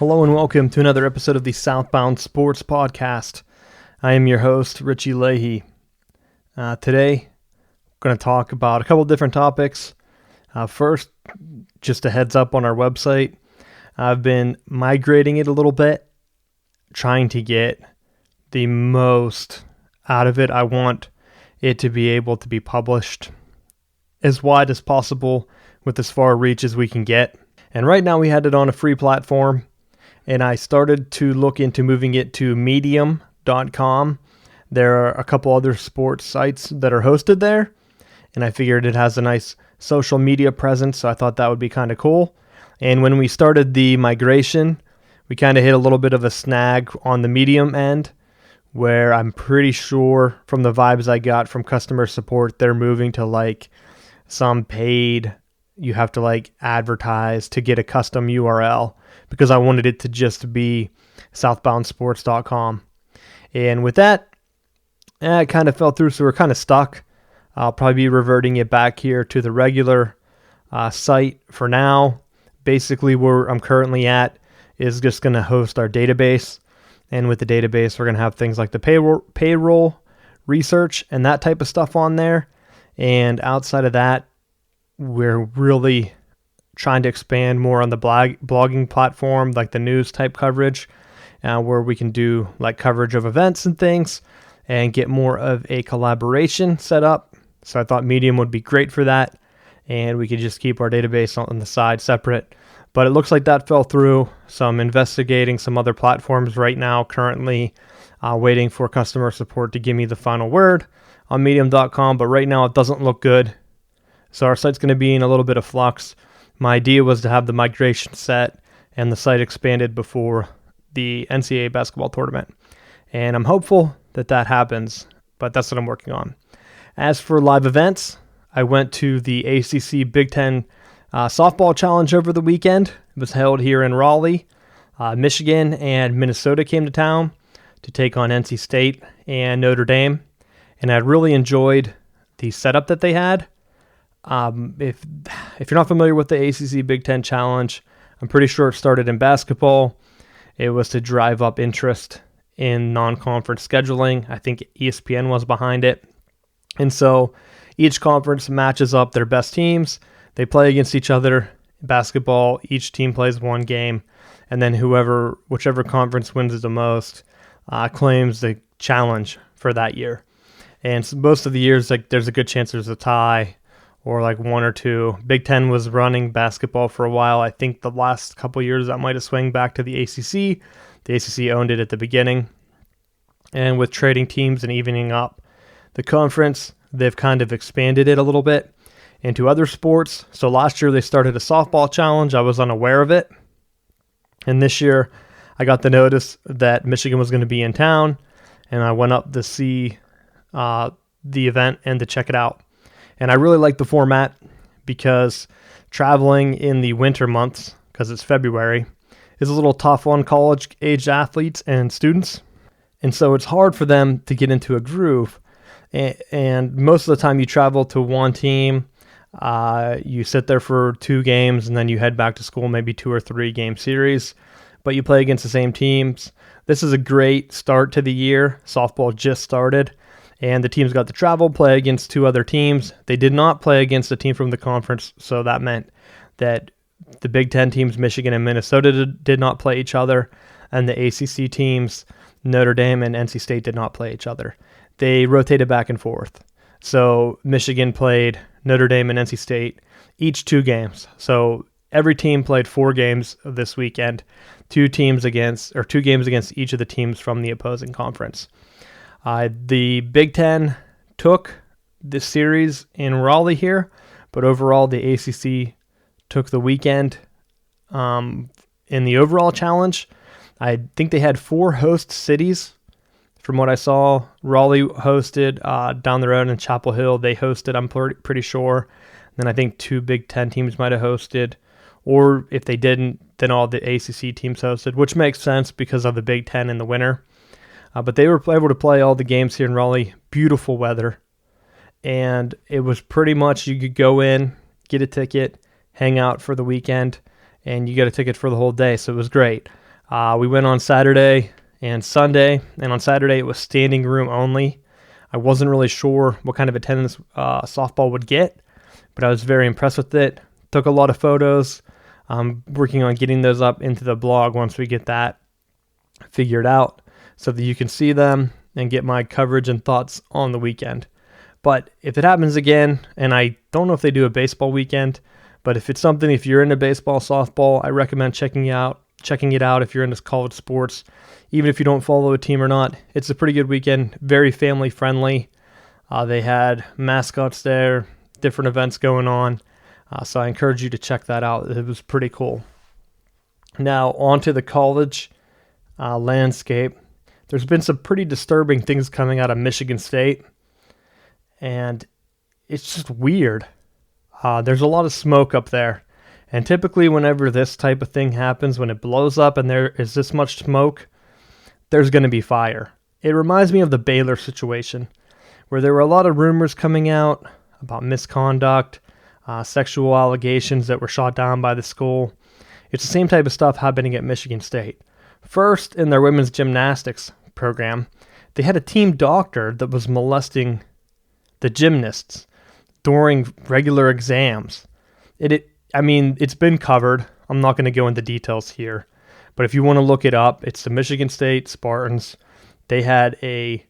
Hello and welcome to another episode of the Southbound Sports Podcast. I am your host, Richie Leahy. Today, I'm going to talk about a couple different topics. First, just a heads up on our website. I've been migrating it a little bit, trying to get the most out of it. I want it to be able to be published as wide as possible with as far reach as we can get. And right now we had it on a free platform. And I started to look into moving it to medium.com. There are a couple other sports sites that are hosted there, and I figured it has a nice social media presence, so I thought that would be kind of cool. And when we started the migration, we kind of hit a little bit of a snag on the Medium end, where I'm pretty sure from the vibes I got from customer support, they're moving to like some paid, you have to like advertise to get a custom URL, because I wanted it to just be southboundsports.com. And with that, it kind of fell through, so we're kind of stuck. I'll probably be reverting it back here to the regular site for now. Basically, where I'm currently at is just going to host our database. And with the database, we're going to have things like the payroll research and that type of stuff on there. And outside of that, we're really trying to expand more on the blogging platform, like the news type coverage, where we can do like coverage of events and things and get more of a collaboration set up. So I thought Medium would be great for that, and we could just keep our database on the side separate. But it looks like that fell through. So I'm investigating some other platforms right now, currently waiting for customer support to give me the final word on medium.com. But right now it doesn't look good. So our site's going to be in a little bit of flux. My idea was to have the migration set and the site expanded before the NCAA basketball tournament. And I'm hopeful that that happens, but that's what I'm working on. As for live events, I went to the ACC Big Ten softball challenge over the weekend. It was held here in Raleigh. Michigan and Minnesota came to town to take on NC State and Notre Dame. And I really enjoyed the setup that they had. If you're not familiar with the ACC Big Ten Challenge, I'm pretty sure it started in basketball. It was to drive up interest in non-conference scheduling. I think ESPN was behind it. And so each conference matches up their best teams. They play against each other. In basketball, each team plays one game, and then whichever conference wins the most claims the challenge for that year. And so most of the years, like there's a good chance there's a tie, or like one or two. Big Ten was running basketball for a while. I think the last couple years that might have swung back to the ACC. The ACC owned it at the beginning. And with trading teams and evening up the conference, they've kind of expanded it a little bit into other sports. So last year they started a softball challenge. I was unaware of it. And this year I got the notice that Michigan was going to be in town. And I went up to see the event and to check it out. And I really like the format because traveling in the winter months, because it's February, is a little tough on college-aged athletes and students. And so it's hard for them to get into a groove. And most of the time you travel to one team, you sit there for 2 games, and then you head back to school, maybe 2 or 3 game series. But you play against the same teams. This is a great start to the year. Softball just started. And the teams got to travel, play against 2 other teams. They did not play against a team from the conference, so that meant that the Big Ten teams, Michigan and Minnesota, did not play each other, and the ACC teams, Notre Dame and NC State, did not play each other. They rotated back and forth. So Michigan played Notre Dame and NC State, each 2 games. So every team played 4 games this weekend, 2 games against each of the teams from the opposing conference. The Big Ten took this series in Raleigh here, but overall the ACC took the weekend in the overall challenge. I think they had 4 host cities. From what I saw, Raleigh hosted down the road in Chapel Hill. They hosted, I'm pretty sure. Then I think 2 Big Ten teams might have hosted. Or if they didn't, then all the ACC teams hosted, which makes sense because of the Big Ten in the winter. But they were able to play all the games here in Raleigh. Beautiful weather. And it was pretty much you could go in, get a ticket, hang out for the weekend, and you get a ticket for the whole day. So it was great. We went on Saturday and Sunday, and on Saturday it was standing room only. I wasn't really sure what kind of attendance softball would get, but I was very impressed with it. Took a lot of photos. I'm working on getting those up into the blog once we get that figured out so that you can see them and get my coverage and thoughts on the weekend. But if it happens again, and I don't know if they do a baseball weekend, but if it's something, if you're into baseball, softball, I recommend checking it out if you're into college sports. Even if you don't follow a team or not, it's a pretty good weekend, very family friendly. They had mascots there, different events going on. So I encourage you to check that out. It was pretty cool. Now, on to the college landscape. There's been some pretty disturbing things coming out of Michigan State, and it's just weird. There's a lot of smoke up there, and typically whenever this type of thing happens, when it blows up and there is this much smoke, there's going to be fire. It reminds me of the Baylor situation, where there were a lot of rumors coming out about misconduct, sexual allegations that were shot down by the school. It's the same type of stuff happening at Michigan State. First, in their women's gymnastics program, they had a team doctor that was molesting the gymnasts during regular exams. It's been covered. I'm not going to go into details here, but if you want to look it up, it's the Michigan State Spartans. They had a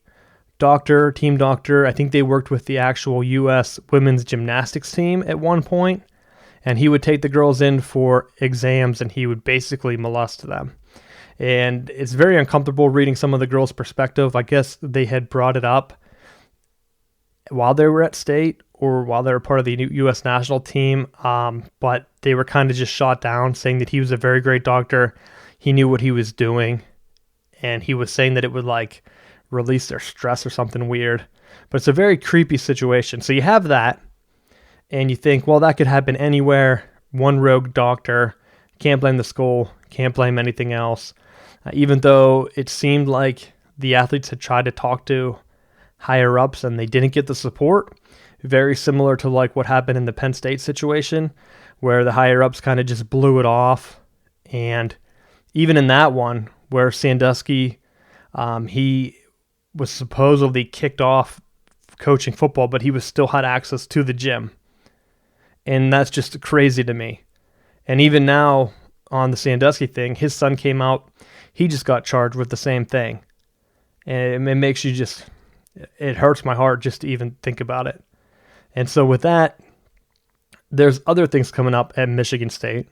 team doctor. I think they worked with the actual U.S. women's gymnastics team at one point, and he would take the girls in for exams, and he would basically molest them. And it's very uncomfortable reading some of the girls' perspective. I guess they had brought it up while they were at state or while they were part of the U.S. national team, but they were kind of just shot down, saying that he was a very great doctor. He knew what he was doing, and he was saying that it would release their stress or something weird. But it's a very creepy situation. So you have that, and you think, well, that could happen anywhere. One rogue doctor, can't blame the school, can't blame anything else. Even though it seemed like the athletes had tried to talk to higher ups and they didn't get the support, very similar to what happened in the Penn State situation, where the higher ups kind of just blew it off. And even in that one, where Sandusky, he was supposedly kicked off coaching football, but he still had access to the gym. And that's just crazy to me. And even now on the Sandusky thing, his son came out, he just got charged with the same thing. And it makes you it hurts my heart just to even think about it. And so with that, there's other things coming up at Michigan State.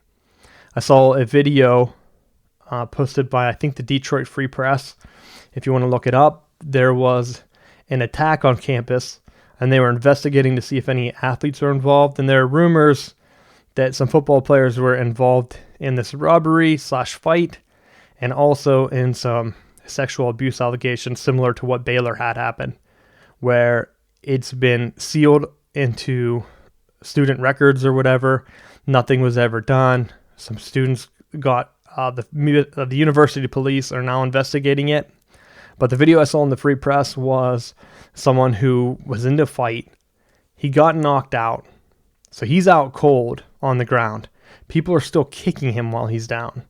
I saw a video posted by, I think, the Detroit Free Press. If you want to look it up, there was an attack on campus, and they were investigating to see if any athletes were involved. And there are rumors that some football players were involved in this robbery/fight, and also in some sexual abuse allegations similar to what Baylor had happen, where it's been sealed into student records or whatever. Nothing was ever done. Some students got the university police are now investigating it. But the video I saw in the Free Press was someone who was in a fight. He got knocked out. So he's out cold on the ground. People are still kicking him while he's down.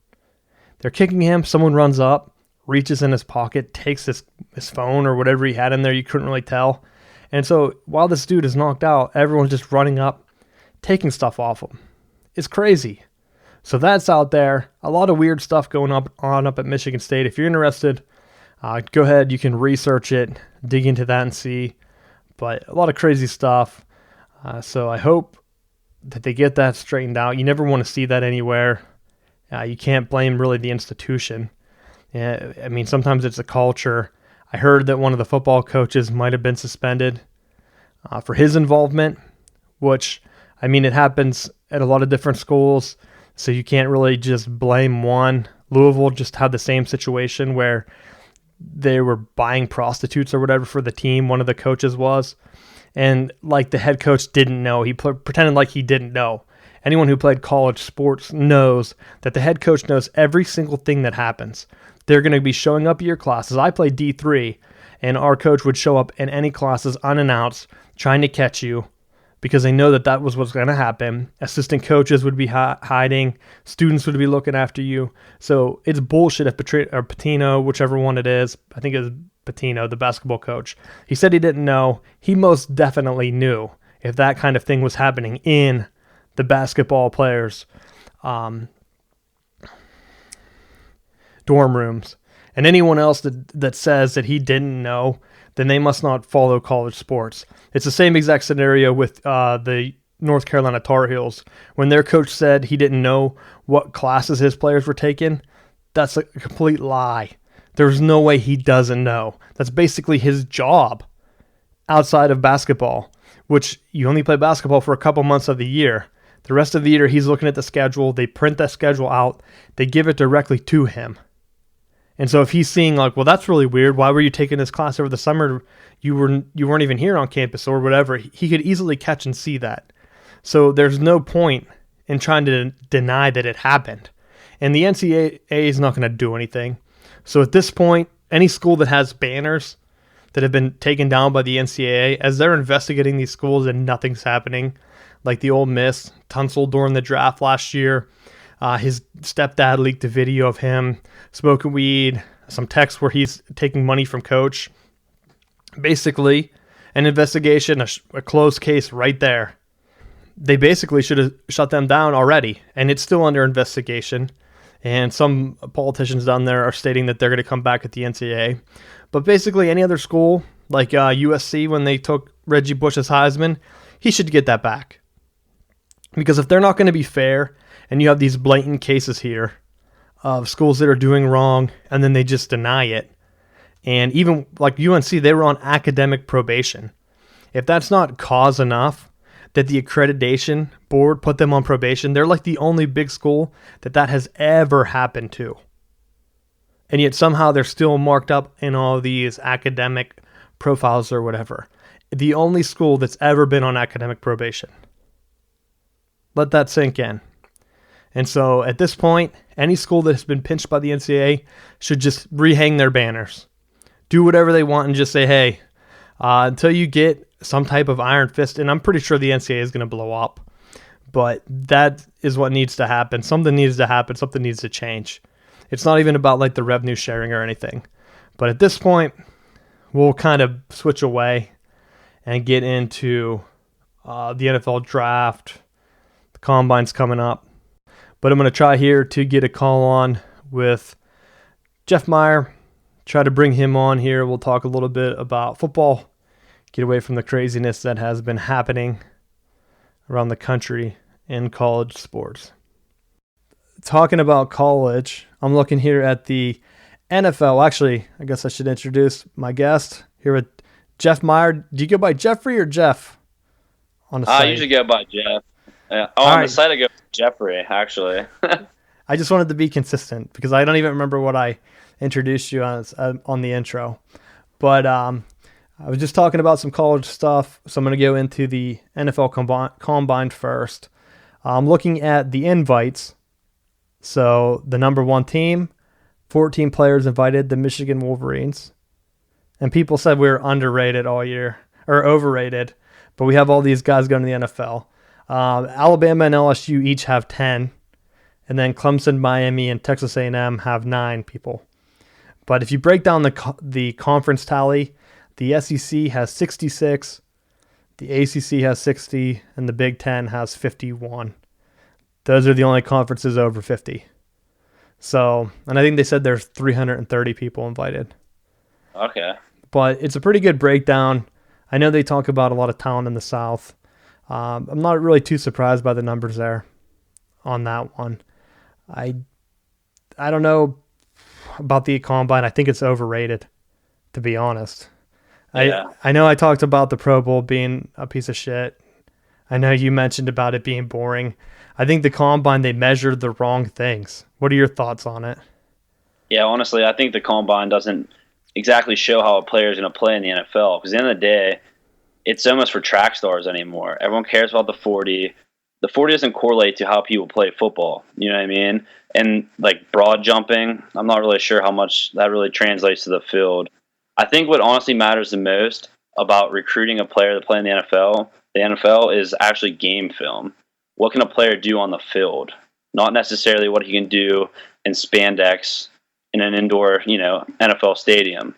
They're kicking him. Someone runs up, reaches in his pocket, takes his phone or whatever he had in there. You couldn't really tell. And so while this dude is knocked out, everyone's just running up, taking stuff off him. It's crazy. So that's out there. A lot of weird stuff going on up at Michigan State. If you're interested, go ahead. You can research it, dig into that and see. But a lot of crazy stuff. So I hope that they get that straightened out. You never want to see that anywhere. You can't blame really the institution. Sometimes it's a culture. I heard that one of the football coaches might have been suspended for his involvement, which, it happens at a lot of different schools, so you can't really just blame one. Louisville just had the same situation where they were buying prostitutes or whatever for the team, one of the coaches was, and the head coach didn't know. He pretended like he didn't know. Anyone who played college sports knows that the head coach knows every single thing that happens. They're going to be showing up at your classes. I played D3, and our coach would show up in any classes unannounced, trying to catch you, because they know that that was what's going to happen. Assistant coaches would be hiding. Students would be looking after you. So it's bullshit if Patino, whichever one it is, I think it was Patino, the basketball coach, he said he didn't know. He most definitely knew if that kind of thing was happening in the basketball players' dorm rooms. And anyone else that says that he didn't know, then they must not follow college sports. It's the same exact scenario with the North Carolina Tar Heels. When their coach said he didn't know what classes his players were taking, that's a complete lie. There's no way he doesn't know. That's basically his job outside of basketball, which you only play basketball for a couple months of the year. The rest of the year, he's looking at the schedule. They print that schedule out. They give it directly to him. And so if he's seeing like, well, that's really weird. Why were you taking this class over the summer? You weren't even here on campus or whatever. He could easily catch and see that. So there's no point in trying to deny that it happened. And the NCAA is not going to do anything. So at this point, any school that has banners that have been taken down by the NCAA, as they're investigating these schools and nothing's happening, like the Ole Miss, Tunsil during the draft last year, his stepdad leaked a video of him smoking weed, some text where he's taking money from coach. Basically, an investigation, a closed case right there. They basically should have shut them down already, and it's still under investigation. And some politicians down there are stating that they're going to come back at the NCAA. But basically, any other school, like USC, when they took Reggie Bush's Heisman, he should get that back. Because if they're not going to be fair, and you have these blatant cases here of schools that are doing wrong, and then they just deny it. And even like UNC, they were on academic probation. If that's not cause enough that the accreditation board put them on probation, they're like the only big school that has ever happened to. And yet somehow they're still marked up in all these academic profiles or whatever. The only school that's ever been on academic probation. Let that sink in. And so at this point, any school that has been pinched by the NCAA should just rehang their banners. Do whatever they want and just say, hey, until you get some type of iron fist, and I'm pretty sure the NCAA is going to blow up, but that is what needs to happen. Something needs to happen. Something needs to change. It's not even about like the revenue sharing or anything. But at this point, we'll kind of switch away and get into the NFL draft. The combine's coming up. But I'm going to try here to get a call on with Jeff Meier. Try to bring him on here. We'll talk a little bit about football. Get away from the craziness that has been happening around the country in college sports. Talking about college, I'm looking here at the NFL. Actually, I guess I should introduce my guest here with Jeff Meier. Do you go by Jeffrey or Jeff on the site? I usually go by Jeff. On the site I go Jeffrey, actually. I just wanted to be consistent because I don't even remember what I introduced you on the intro. But I was just talking about some college stuff, so I'm going to go into the NFL Combine first. I'm looking at the invites. So the number one team, 14 players invited, the Michigan Wolverines. And people said we were underrated all year, or overrated, but we have all these guys going to the NFL. Alabama and LSU each have 10, and then Clemson, Miami, and Texas A&M have 9 people. But if you break down the conference tally, the SEC has 66, the ACC has 60, and the Big Ten has 51. Those are the only conferences over 50. So, and I think they said there's 330 people invited. Okay. But it's a pretty good breakdown. I know they talk about a lot of talent in the South. I'm not really too surprised by the numbers there on that one. I don't know about the Combine. I think it's overrated, to be honest. Yeah. I know I talked about the Pro Bowl being a piece of shit. I know you mentioned about it being boring. I think the Combine, they measured the wrong things. What are your thoughts on it? Yeah, honestly, I think the Combine doesn't exactly show how a player is going to play in the NFL. Because at the end of the day, it's almost for track stars anymore. Everyone cares about the 40. The 40 doesn't correlate to how people play football. You know what I mean? And like broad jumping, I'm not really sure how much that really translates to the field. I think what honestly matters the most about recruiting a player to play in the NFL the NFL is actually game film. What can a player do on the field? Not necessarily what he can do in spandex in an indoor, NFL stadium.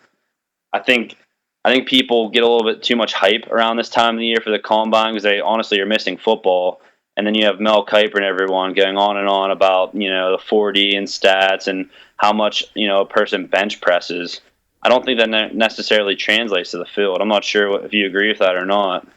I think people get a little bit too much hype around this time of the year for the combine because they honestly are missing football. And then you have Mel Kiper and everyone going on and on about, the 40 and stats and how much, a person bench presses. I don't think that necessarily translates to the field. I'm not sure if you agree with that or not.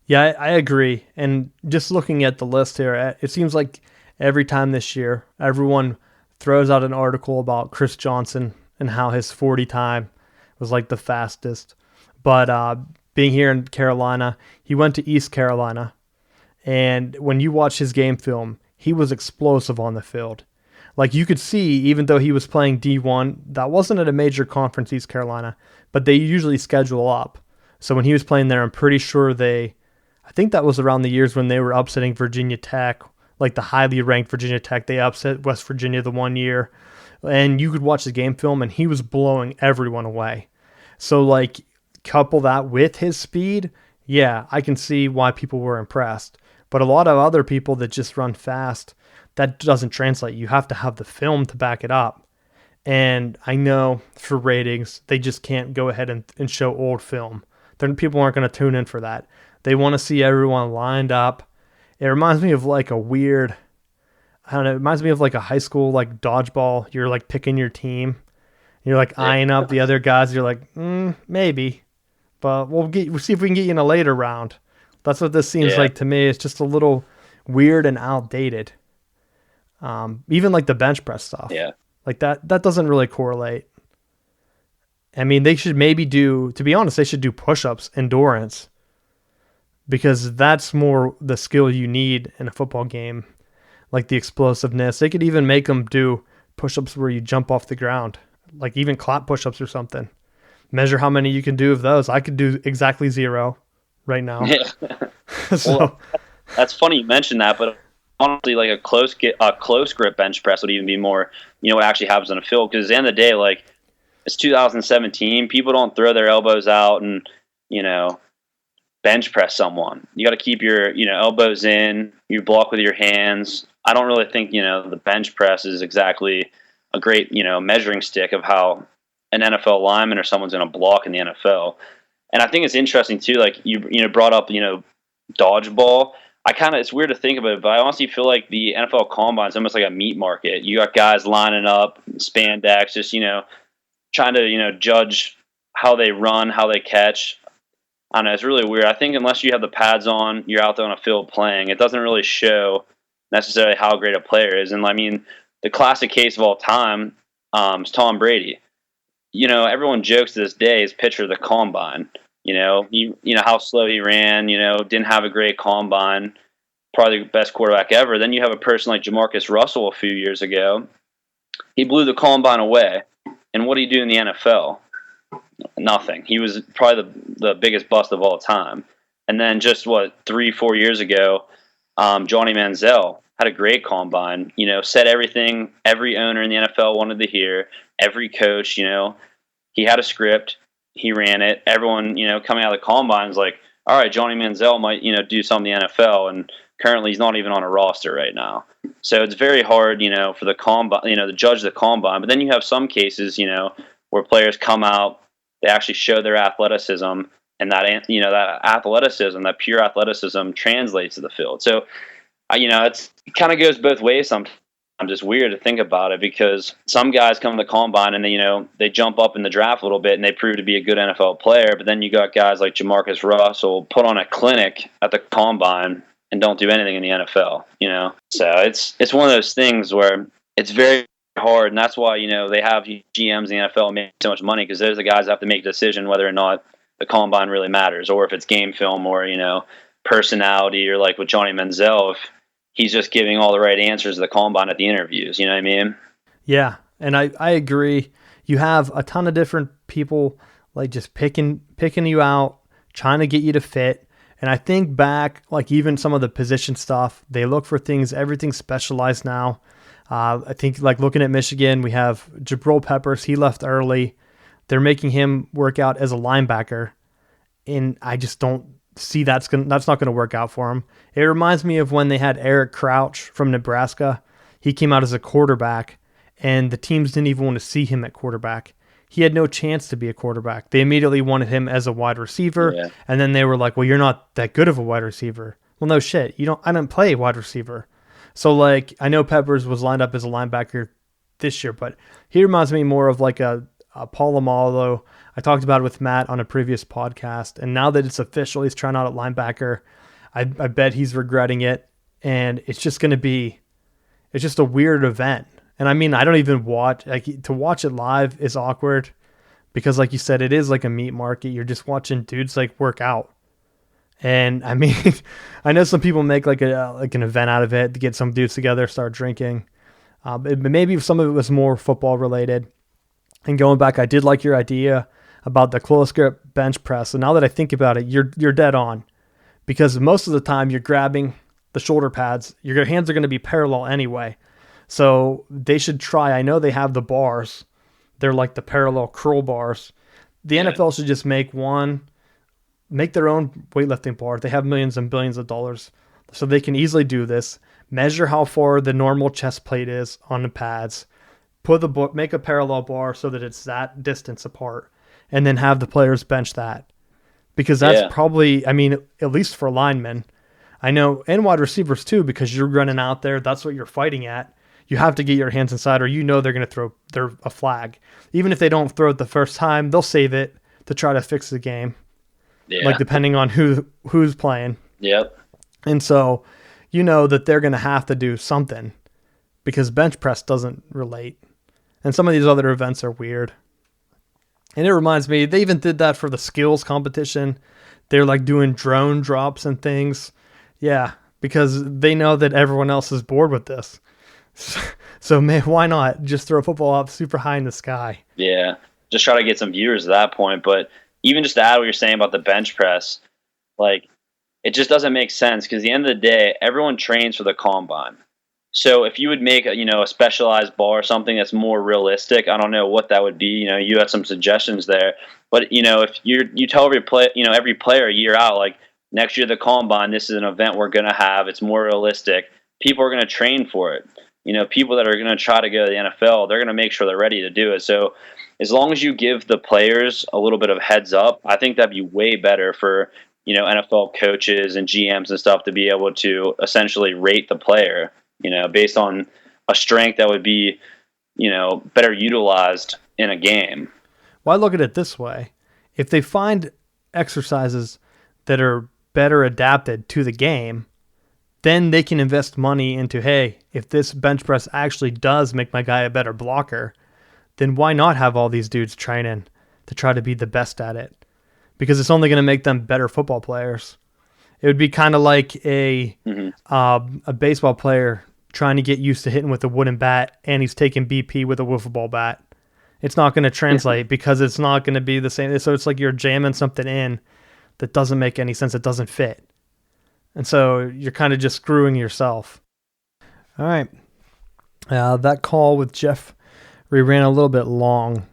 Yeah, I agree. And just looking at the list here, it seems like every time this year, everyone throws out an article about Chris Johnson and how his 40 time was like the fastest. But being here in Carolina, he went to East Carolina. And when you watch his game film, he was explosive on the field. Like you could see, even though he was playing D1, that wasn't at a major conference, East Carolina, but they usually schedule up. So when he was playing there, I'm pretty sure I think that was around the years when they were upsetting Virginia Tech, like the highly ranked Virginia Tech. They upset West Virginia the one year. And you could watch the game film, and he was blowing everyone away. So like couple that with his speed, yeah, I can see why people were impressed. But a lot of other people that just run fast, that doesn't translate. You have to have the film to back it up. And I know for ratings, they just can't go ahead and show old film. Then people aren't going to tune in for that. They want to see everyone lined up. It reminds me of like a weird, I don't know, it reminds me of like a high school like dodgeball. You're like picking your team. You're like eyeing up the other guys. You're like, maybe. But we'll see if we can get you in a later round. That's what this seems like to me. It's just a little weird and outdated. Even like the bench press stuff. Yeah. Like that doesn't really correlate. I mean, they should maybe to be honest, they should do push-ups, endurance. Because that's more the skill you need in a football game. Like the explosiveness. They could even make them do push-ups where you jump off the ground. Like even clap push-ups or something. Measure how many you can do of those. I could do exactly 0 right now. Yeah. Well, that's funny you mentioned that, but honestly, like a close grip bench press would even be more, what actually happens on the field. Because at the end of the day, like it's 2017, people don't throw their elbows out and, bench press someone. You got to keep your, elbows in, you block with your hands. I don't really think, the bench press is exactly a great, measuring stick of how an NFL lineman or someone's going to block in the NFL. And I think it's interesting too, like you brought up, dodgeball. It's weird to think about it, but I honestly feel like the NFL Combine is almost like a meat market. You got guys lining up, spandex, just, trying to, judge how they run, how they catch. I don't know, it's really weird. I think unless you have the pads on, you're out there on a field playing, it doesn't really show necessarily how great a player is. And I mean, the classic case of all time is Tom Brady. Everyone jokes to this day his picture of the combine. How slow he ran, didn't have a great combine, probably the best quarterback ever. Then you have a person like Jamarcus Russell a few years ago. He blew the combine away. And what did he do in the NFL? Nothing. He was probably the biggest bust of all time. And then just 3-4 years ago, Johnny Manziel had a great combine, said everything every owner in the NFL wanted to hear, every coach, he had a script. He ran it. Everyone, coming out of the combine is like, all right, Johnny Manziel might, do something in the NFL, and currently he's not even on a roster right now. So it's very hard, for the combine, to judge the combine. But then you have some cases, where players come out, they actually show their athleticism, and that pure athleticism translates to the field. So, it kind of goes both ways sometimes. Just weird to think about it because some guys come to the combine and they jump up in the draft a little bit and they prove to be a good NFL player. But then you got guys like Jamarcus Russell put on a clinic at the combine and don't do anything in the NFL. So it's one of those things where it's very hard, and that's why they have GMs in the NFL make so much money because those are the guys that have to make a decision whether or not the combine really matters, or if it's game film or personality, or like with Johnny Manziel, if he's just giving all the right answers to the combine at the interviews. You know what I mean? Yeah, and I agree. You have a ton of different people like just picking you out, trying to get you to fit. And I think back, like even some of the position stuff, they look for everything's specialized now. I think like looking at Michigan, we have Jabril Peppers. He left early. They're making him work out as a linebacker. And I just don't see that's not going to work out for him. It reminds me of when they had Eric Crouch from Nebraska. He came out as a quarterback, and the teams didn't even want to see him at quarterback. He had no chance to be a quarterback. They immediately wanted him as a wide receiver, and then they were like, well, you're not that good of a wide receiver. Well, no shit. I didn't play wide receiver. So, like, I know Peppers was lined up as a linebacker this year, but he reminds me more of like a Polamalu. I talked about it with Matt on a previous podcast, and now that it's official, he's trying out at linebacker. I bet he's regretting it, and it's just a weird event. And I mean, I don't even watch, like, to watch it live is awkward because, like you said, it is like a meat market. You're just watching dudes like work out. And I mean, I know some people make like an event out of it to get some dudes together, start drinking. Maybe some of it was more football related. And going back, I did like your idea about the close grip bench press. And now that I think about it, you're dead on, because most of the time you're grabbing the shoulder pads. Your hands are going to be parallel anyway. So they should try. I know they have the bars. They're like the parallel curl bars. The NFL should just make their own weightlifting bar. They have millions and billions of dollars, so they can easily do this. Measure how far the normal chest plate is on the pads. Make a parallel bar so that it's that distance apart, and then have the players bench that. Because that's probably, I mean, at least for linemen, I know, and wide receivers too, because you're running out there. That's what you're fighting at. You have to get your hands inside, or they're going to throw a flag. Even if they don't throw it the first time, they'll save it to try to fix the game. Yeah. Like, depending on who's playing. Yep. And so, that they're going to have to do something, because bench press doesn't relate. And some of these other events are weird. And it reminds me, they even did that for the skills competition. They're like doing drone drops and things. Yeah, because they know that everyone else is bored with this. So man, why not just throw a football up super high in the sky? Yeah, just try to get some viewers at that point. But even just to add what you're saying about the bench press, like, it just doesn't make sense, because at the end of the day, everyone trains for the combine. So if you would make a specialized bar, something that's more realistic, I don't know what that would be. You have some suggestions there, but if you tell every player a year out, like, next year the combine, this is an event we're going to have. It's more realistic. People are going to train for it. People that are going to try to go to the NFL, they're going to make sure they're ready to do it. So as long as you give the players a little bit of heads up, I think that'd be way better for, NFL coaches and GMs and stuff to be able to essentially rate the player, based on a strength that would be, better utilized in a game. Well, I look at it this way. If they find exercises that are better adapted to the game, then they can invest money into, hey, if this bench press actually does make my guy a better blocker, then why not have all these dudes training to try to be the best at it? Because it's only going to make them better football players. It would be kind of like a baseball player trying to get used to hitting with a wooden bat, and he's taking BP with a wiffle ball bat. It's not going to translate because it's not going to be the same. So it's like you're jamming something in that doesn't make any sense. It doesn't fit. And so you're kind of just screwing yourself. All right. That call with Jeff, we ran a little bit long.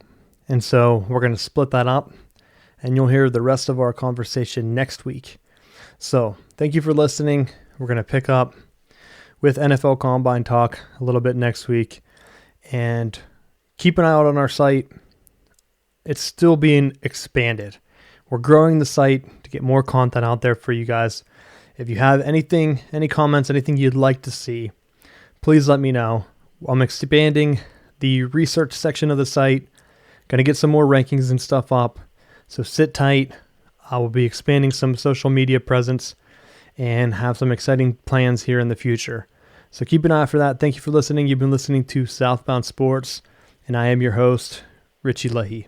And so we're going to split that up, and you'll hear the rest of our conversation next week. So thank you for listening. We're going to pick up with NFL Combine talk a little bit next week. And keep an eye out on our site. It's still being expanded. We're growing the site to get more content out there for you guys. If you have anything, any comments, anything you'd like to see, please let me know. I'm expanding the research section of the site. Going to get some more rankings and stuff up. So sit tight. I will be expanding some social media presence and have some exciting plans here in the future. So keep an eye out for that. Thank you for listening. You've been listening to Southbound Sports, and I am your host, Richie Leahy.